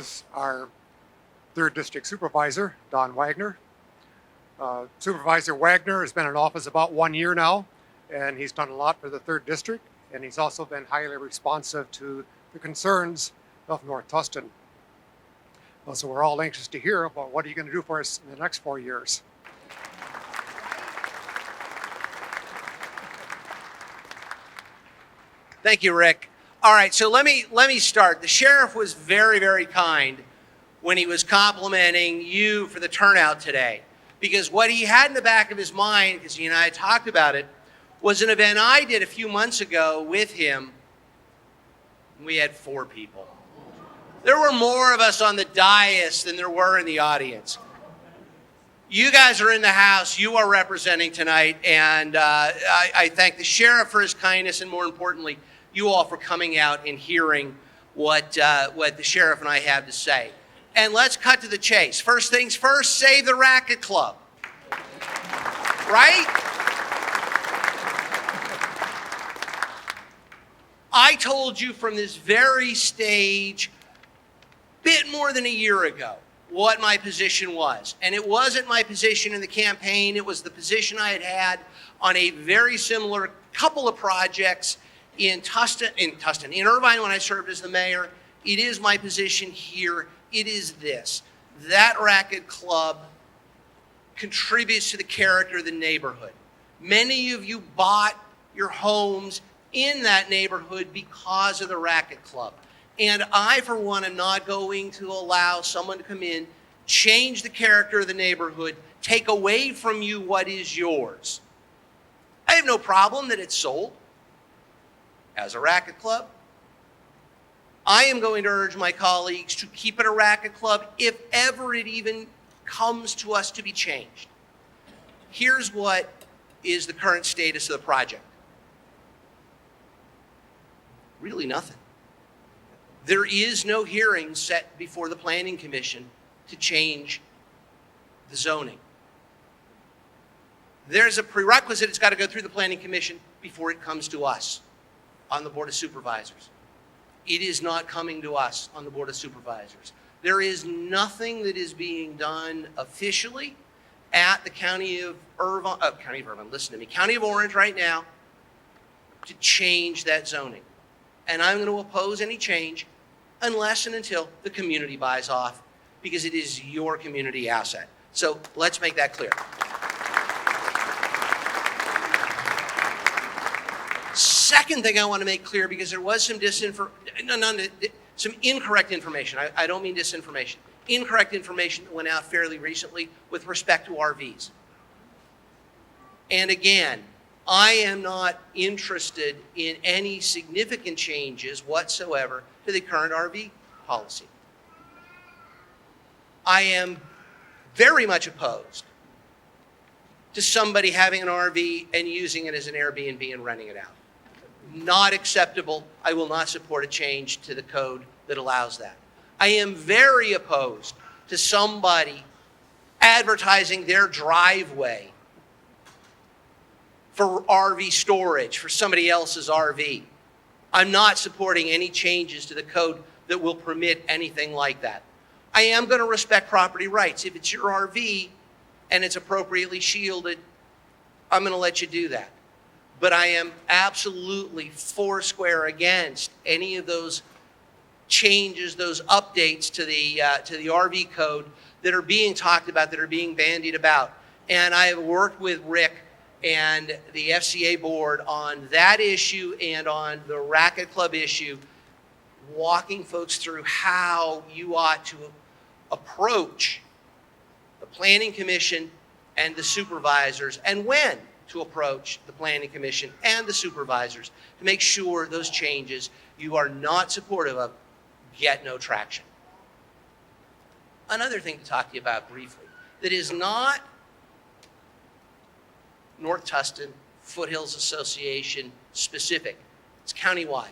is our 3rd District Supervisor, Don Wagner. Supervisor Wagner has been in office about 1 year now, and he's done a lot for the 3rd District, and he's also been highly responsive to the concerns of North Tustin. So we're all anxious to hear about what are you going to do for us in the next 4 years. Thank you, Rick. All right, so let me start. The sheriff was very, very kind when he was complimenting you for the turnout today, because what he had in the back of his mind, because he and I talked about it, was an event I did a few months ago with him. We had 4 people. There were more of us on the dais than there were in the audience. You guys are in the house, you are representing tonight, and I thank the sheriff for his kindness, and more importantly, you all for coming out and hearing what the sheriff and I have to say. And let's cut to the chase. First things first, save the Racket Club. Right? I told you from this very stage, bit more than a year ago, what my position was. And it wasn't my position in the campaign, it was the position I had had on a very similar couple of projects in Irvine when I served as the mayor. It is my position here. It is this: that Racket Club contributes to the character of the neighborhood. Many of you bought your homes in that neighborhood because of the Racket Club. And I, for one, am not going to allow someone to come in, change the character of the neighborhood, take away from you what is yours. I have no problem that it's sold as a Racket Club. I am going to urge my colleagues to keep it a Racket Club if ever it even comes to us to be changed. Here's what is the current status of the project. Really nothing. There is no hearing set before the Planning Commission to change the zoning. There's a prerequisite. It's got to go through the Planning Commission before it comes to us on the Board of Supervisors. It is not coming to us on the Board of Supervisors. There is nothing that is being done officially at the County of Orange right now to change that zoning. And I'm going to oppose any change unless and until the community buys off, because it is your community asset. So let's make that clear. Second thing I want to make clear, because there was some incorrect information. I don't mean disinformation. Incorrect information that went out fairly recently with respect to RVs. And again, I am not interested in any significant changes whatsoever to the current RV policy. I am very much opposed to somebody having an RV and using it as an Airbnb and renting it out. Not acceptable. I will not support a change to the code that allows that. I am very opposed to somebody advertising their driveway for RV storage, for somebody else's RV. I'm not supporting any changes to the code that will permit anything like that. I am going to respect property rights. If it's your RV and it's appropriately shielded, I'm going to let you do that. But I am absolutely foursquare against any of those changes, those updates to the RV code that are being talked about, that are being bandied about. And I have worked with Rick and the FCA board on that issue and on the Racket Club issue, walking folks through how you ought to approach the Planning Commission and the supervisors, and when to approach the Planning Commission and the supervisors to make sure those changes you are not supportive of get no traction. Another thing to talk to you about briefly that is not North Tustin, Foothills Association specific. It's countywide.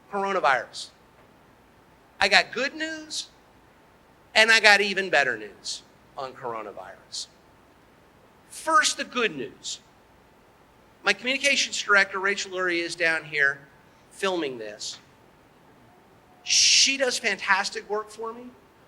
Coronavirus. I got good news and I got even better news on coronavirus. First, the good news. My communications director, Rachel Lurie, is down here filming this. She does fantastic work for me.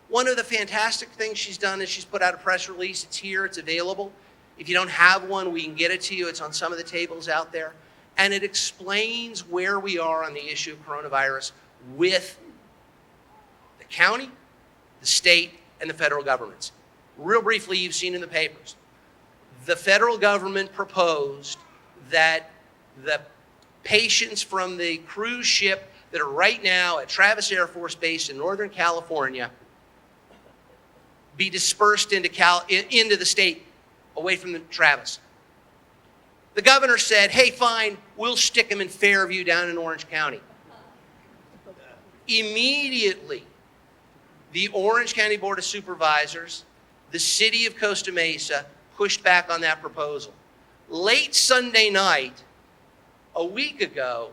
One of the fantastic things she's done is she's put out a press release. It's here, it's available. If you don't have one, we can get it to you. It's on some of the tables out there. And it explains where we are on the issue of coronavirus with the county, the state, and the federal governments. Real briefly, you've seen in the papers. The federal government proposed that the patients from the cruise ship that are right now at Travis Air Force Base in Northern California be dispersed into the state away from the Travis. The governor said, hey, fine, we'll stick them in Fairview down in Orange County. Immediately, the Orange County Board of Supervisors, the city of Costa Mesa, pushed back on that proposal. Late Sunday night, a week ago,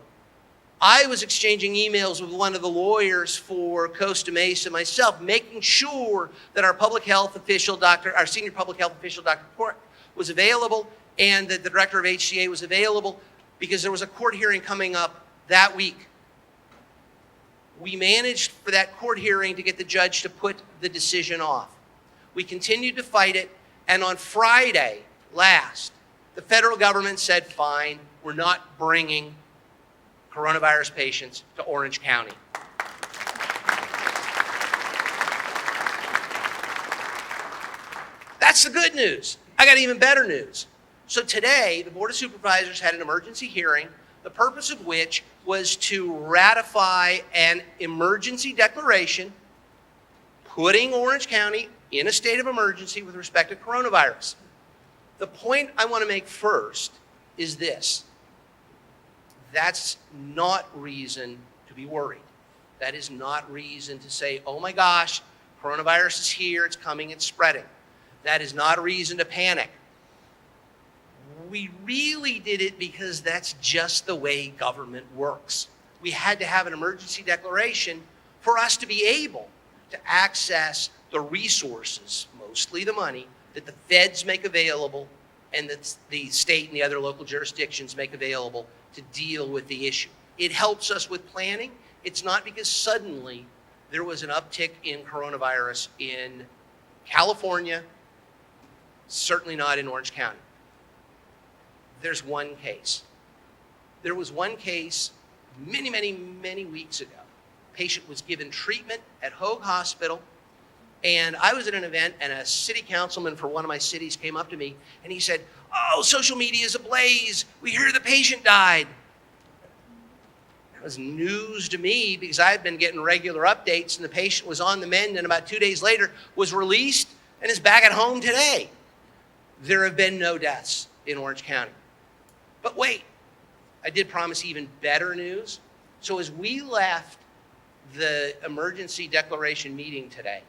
I was exchanging emails with one of the lawyers for Costa Mesa myself, making sure that our public health official, our senior public health official, Dr. Port, was available, and that the director of HCA was available, because there was a court hearing coming up that week. We managed for that court hearing to get the judge to put the decision off. We continued to fight it, and on Friday last, the federal government said, fine, we're not bringing coronavirus patients to Orange County. That's the good news. I got even better news. So today, the Board of Supervisors had an emergency hearing, the purpose of which was to ratify an emergency declaration putting Orange County in a state of emergency with respect to coronavirus. The point I want to make first is this. That's not reason to be worried. That is not reason to say, oh my gosh, coronavirus is here, it's coming, it's spreading. That is not a reason to panic. We really did it because that's just the way government works. We had to have an emergency declaration for us to be able to access the resources, mostly the money, that the feds make available and that the state and the other local jurisdictions make available to deal with the issue. It helps us with planning. It's not because suddenly there was an uptick in coronavirus in California, certainly not in Orange County. There's one case. There was one case many weeks ago. Patient was given treatment at Hoag Hospital, and I was at an event, and a city councilman for one of my cities came up to me, and he said, oh, social media is ablaze. We hear the patient died. That was news to me because I had been getting regular updates, and the patient was on the mend, and about 2 days later was released and is back at home today. There have been no deaths in Orange County. But wait, I did promise even better news. So as we left the emergency declaration meeting today,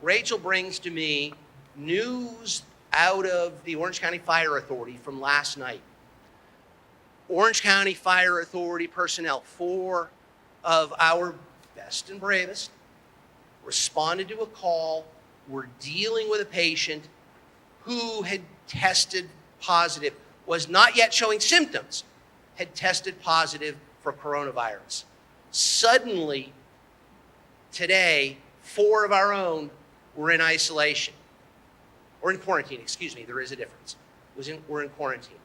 Rachel brings to me news out of the Orange County Fire Authority from last night. Orange County Fire Authority personnel, 4 of our best and bravest, responded to a call. We're dealing with a patient who had tested positive, was not yet showing symptoms, had tested positive for coronavirus. Suddenly, today, 4 of our own were in isolation. Or in quarantine, excuse me, there is a difference. We're in quarantine.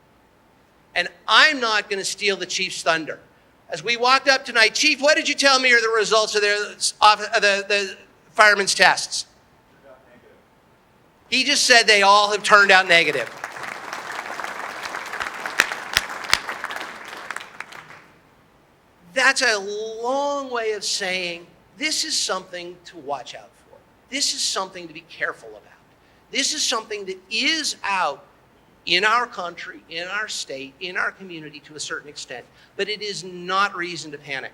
And I'm not going to steal the chief's thunder. As we walked up tonight, Chief, what did you tell me are the results of the firemen's tests? He just said they all have turned out negative. That's a long way of saying this is something to watch out for. This is something to be careful about. This is something that is out in our country, in our state, in our community to a certain extent, but it is not reason to panic.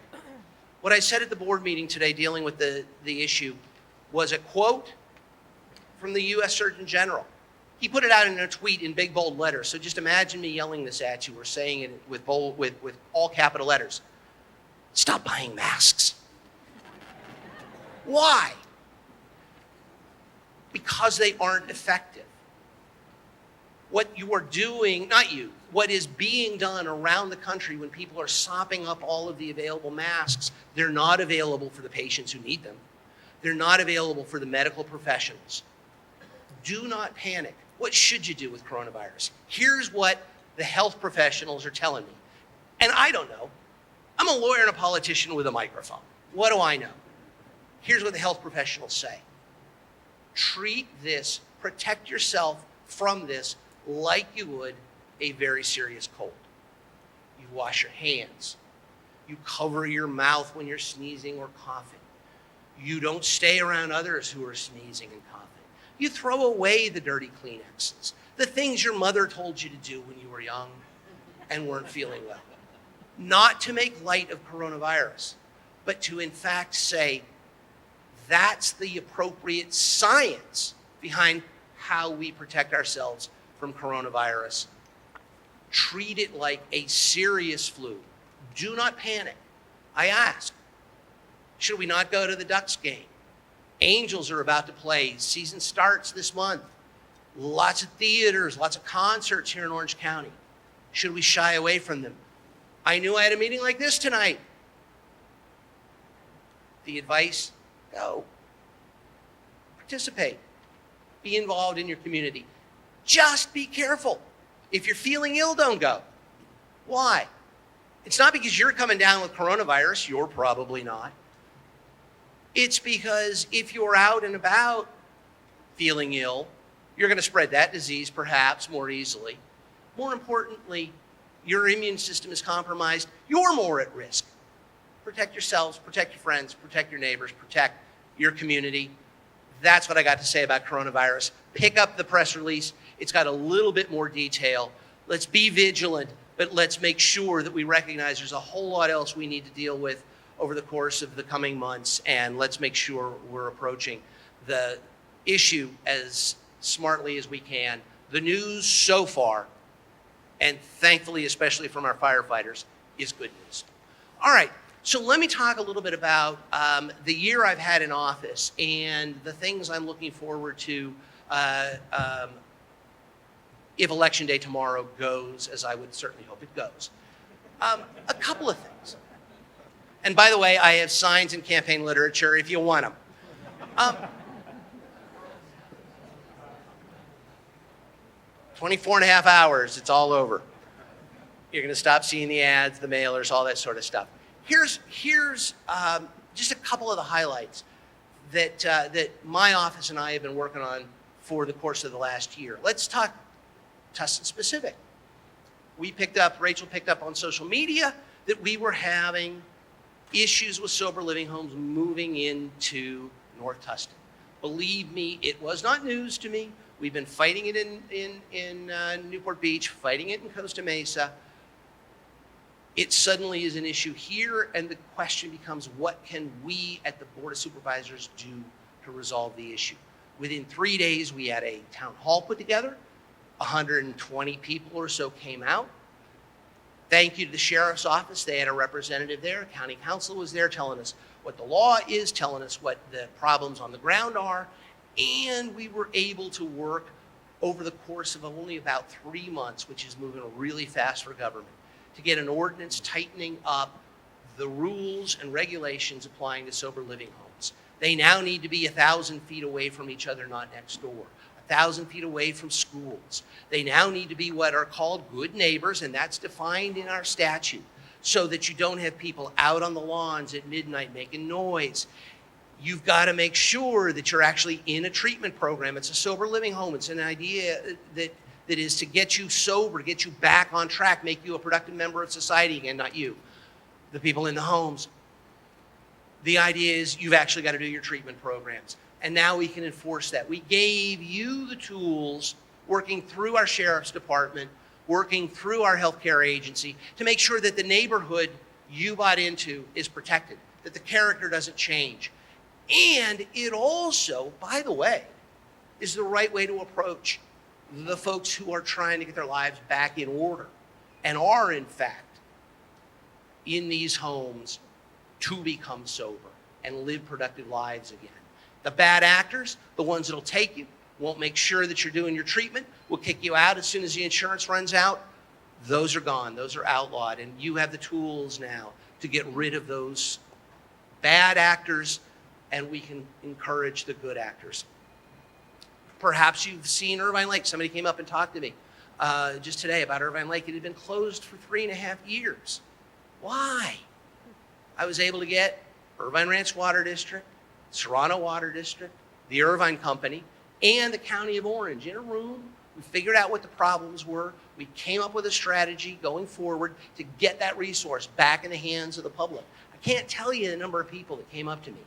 What I said at the board meeting today dealing with the issue was a quote from the U.S. Surgeon General. He put it out in a tweet in big, bold letters, so just imagine me yelling this at you or saying it with all capital letters. Stop buying masks. Why? Because they aren't effective. What you are doing, not you, what is being done around the country when people are sopping up all of the available masks. They're not available for the patients who need them. They're not available for the medical professionals. Do not panic. What should you do with coronavirus? Here's what the health professionals are telling me. And I don't know. I'm a lawyer and a politician with a microphone. What do I know? Here's what the health professionals say. Treat this, protect yourself from this like you would a very serious cold. You wash your hands. You cover your mouth when you're sneezing or coughing. You don't stay around others who are sneezing and coughing. You throw away the dirty Kleenexes, the things your mother told you to do when you were young and weren't feeling well. Not to make light of coronavirus, but to in fact say that's the appropriate science behind how we protect ourselves from coronavirus. Treat it like a serious flu. Do not panic. I ask, should we not go to the Ducks game? Angels are about to play. Season starts this month. Lots of theaters, lots of concerts here in Orange County. Should we shy away from them? I knew I had a meeting like this tonight. The advice, go. Participate. Be involved in your community. Just be careful. If you're feeling ill, don't go. Why? It's not because you're coming down with coronavirus. You're probably not. It's because if you're out and about feeling ill, you're going to spread that disease perhaps more easily. More importantly, your immune system is compromised. You're more at risk. Protect yourselves, protect your friends, protect your neighbors, protect your community. That's what I got to say about coronavirus. Pick up the press release. It's got a little bit more detail. Let's be vigilant, but let's make sure that we recognize there's a whole lot else we need to deal with over the course of the coming months, and let's make sure we're approaching the issue as smartly as we can. The news so far, and thankfully, especially from our firefighters, is good news. All right, so let me talk a little bit about the year I've had in office and the things I'm looking forward to if Election Day tomorrow goes as I would certainly hope it goes. A couple of things. And by the way, I have signs and campaign literature if you want them. 24 and a half hours, it's all over. You're going to stop seeing the ads, the mailers, all that sort of stuff. Here's just a couple of the highlights that my office and I have been working on for the course of the last year. Let's talk Tustin specific. Rachel picked up on social media that we were having issues with sober living homes moving into North Tustin. Believe me, it was not news to me. We've been fighting it in Newport Beach, fighting it in Costa Mesa. It suddenly is an issue here, and the question becomes, what can we at the Board of Supervisors do to resolve the issue? Within 3 days, we had a town hall put together. 120 people or so came out. Thank you to the sheriff's office. They had a representative there. County council was there telling us what the law is, telling us what the problems on the ground are. And we were able to work over the course of only about 3 months, which is moving really fast for government, to get an ordinance tightening up the rules and regulations applying to sober living homes. They now need to be 1,000 feet away from each other, not next door. 1,000 feet away from schools. They now need to be what are called good neighbors, and that's defined in our statute, so that you don't have people out on the lawns at midnight making noise. You've got to make sure that you're actually in a treatment program. It's a sober living home. It's an idea that is to get you sober, get you back on track, make you a productive member of society again, not you, the people in the homes. The idea is you've actually got to do your treatment programs. And now we can enforce that. We gave you the tools, working through our sheriff's department, working through our healthcare agency, to make sure that the neighborhood you bought into is protected, that the character doesn't change. And it also, by the way, is the right way to approach the folks who are trying to get their lives back in order and are, in fact, in these homes to become sober and live productive lives again. The bad actors, the ones that'll take you, won't make sure that you're doing your treatment, will kick you out as soon as the insurance runs out. Those are gone. Those are outlawed. And you have the tools now to get rid of those bad actors, and we can encourage the good actors. Perhaps you've seen Irvine Lake. Somebody came up and talked to me just today about Irvine Lake. It had been closed for 3.5 years. Why? I was able to get Irvine Ranch Water District, Serrano Water District, the Irvine Company, and the County of Orange in a room. We figured out what the problems were. We came up with a strategy going forward to get that resource back in the hands of the public. I can't tell you the number of people that came up to me.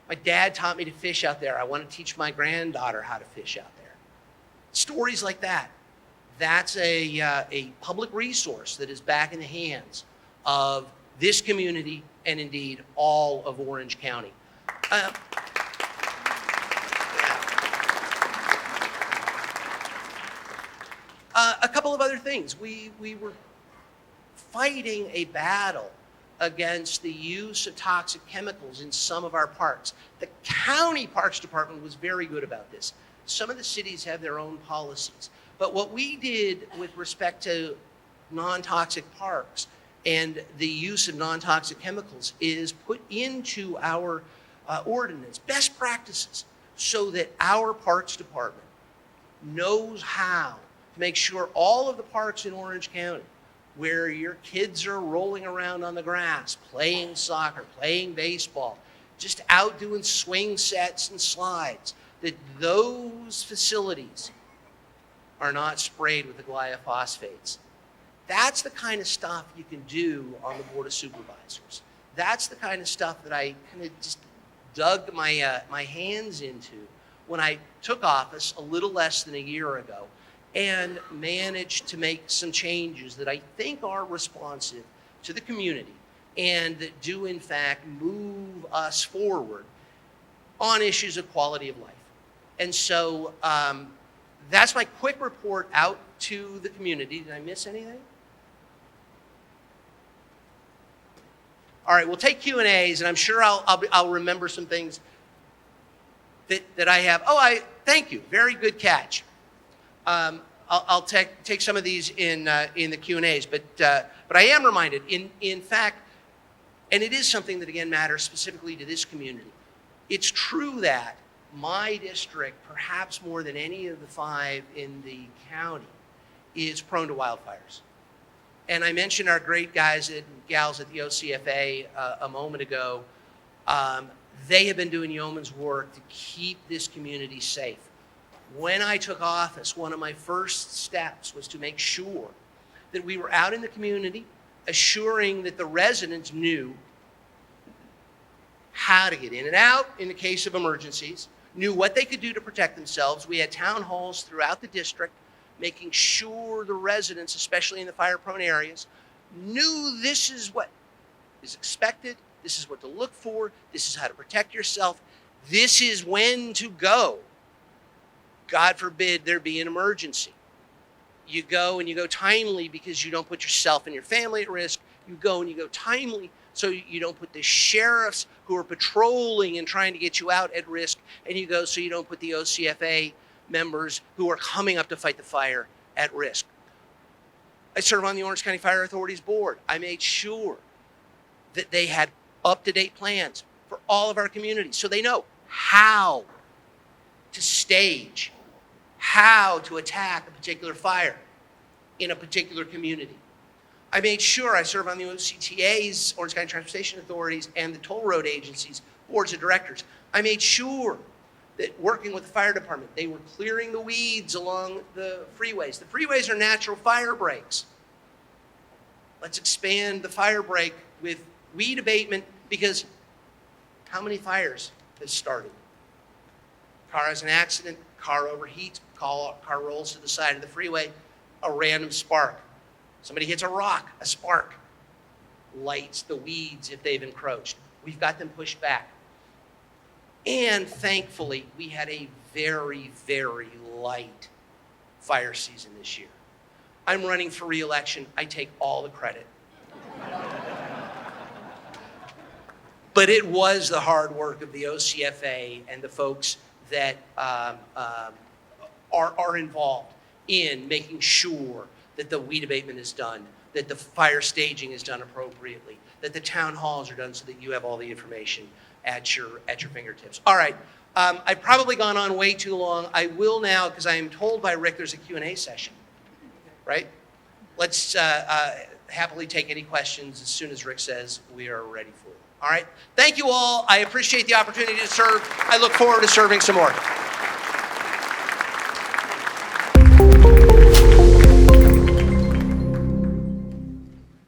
My dad taught me to fish out there. I want to teach my granddaughter how to fish out there. Stories like that. That's a public resource that is back in the hands of this community and indeed all of Orange County. A couple of other things. We were fighting a battle against the use of toxic chemicals in some of our parks. The county parks department was very good about this. Some of the cities have their own policies. But what we did with respect to non-toxic parks and the use of non-toxic chemicals is put into our ordinance best practices so that our parks department knows how to make sure all of the parks in Orange County where your kids are rolling around on the grass, playing soccer, playing baseball, just out doing swing sets and slides, that those facilities are not sprayed with the glyphosates. That's the kind of stuff you can do on the Board of Supervisors. That's the kind of stuff that I kind of just dug my hands into when I took office a little less than a year ago and managed to make some changes that I think are responsive to the community and that do in fact move us forward on issues of quality of life. And so that's my quick report out to the community. Did I miss anything? All right, we'll take Q&As, and I'm sure I'll remember some things that I have. Oh, thank you. Very good catch. I'll take some of these in the Q&As, but I am reminded, in fact, and it is something that again matters specifically to this community. It's true that my district, perhaps more than any of the 5 in the county, is prone to wildfires. And I mentioned our great guys and gals at the OCFA a moment ago. They have been doing yeoman's work to keep this community safe. When I took office, one of my first steps was to make sure that we were out in the community, assuring that the residents knew how to get in and out in the case of emergencies, knew what they could do to protect themselves. We had town halls throughout the district, making sure the residents, especially in the fire-prone areas, knew this is what is expected, this is what to look for, this is how to protect yourself, this is when to go. God forbid there be an emergency. You go and you go timely because you don't put yourself and your family at risk. You go and you go timely so you don't put the sheriffs who are patrolling and trying to get you out at risk. And you go so you don't put the OCFA members who are coming up to fight the fire at risk. I serve on the Orange County Fire Authority's board. I made sure that they had up-to-date plans for all of our communities so they know how to stage, how to attack a particular fire in a particular community. I made sure I serve on the OCTA's, Orange County Transportation Authorities, and the toll road agencies, boards of directors. I made sure that working with the fire department, they were clearing the weeds along the freeways. The freeways are natural fire breaks. Let's expand the fire break with weed abatement, because how many fires have started? Car has an accident, car overheats, car rolls to the side of the freeway, a random spark. Somebody hits a rock, a spark lights the weeds if they've encroached. We've got them pushed back. And thankfully, we had a very, very light fire season this year. I'm running for re-election. I take all the credit. But it was the hard work of the OCFA and the folks that are involved in making sure that the weed abatement is done, that the fire staging is done appropriately, that the town halls are done so that you have all the information at your fingertips. All right, I've probably gone on way too long. I will now, because I am told by Rick there's a Q&A session, right? Let's happily take any questions as soon as Rick says we are ready for them. All right, thank you all. I appreciate the opportunity to serve. I look forward to serving some more.